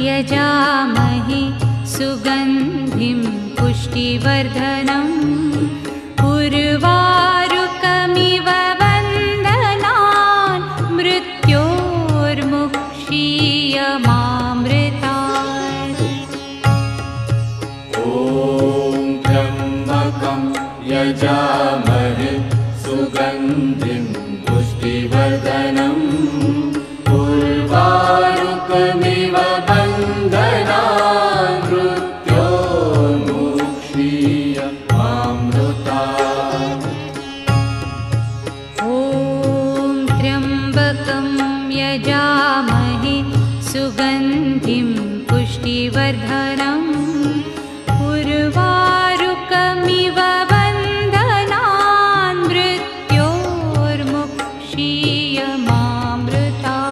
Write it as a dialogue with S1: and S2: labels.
S1: यजामहे सुगन्धिं पुष्टिवर्धनम् उर्वारुकमिव वन्दनान् मृत्योर्मुक्षीयमामृतात्।
S2: ॐ त्र्यम्बकं यजामहे सुगन्धिं पुष्टिवर्धनम् उर्वारुकमिव वन्दनान् मृत्योर्मुक्षीयमामृतात्।
S1: ॐ त्र्यम्बकं यजामहे सुगन्धिं पुष्टिवर्धनम्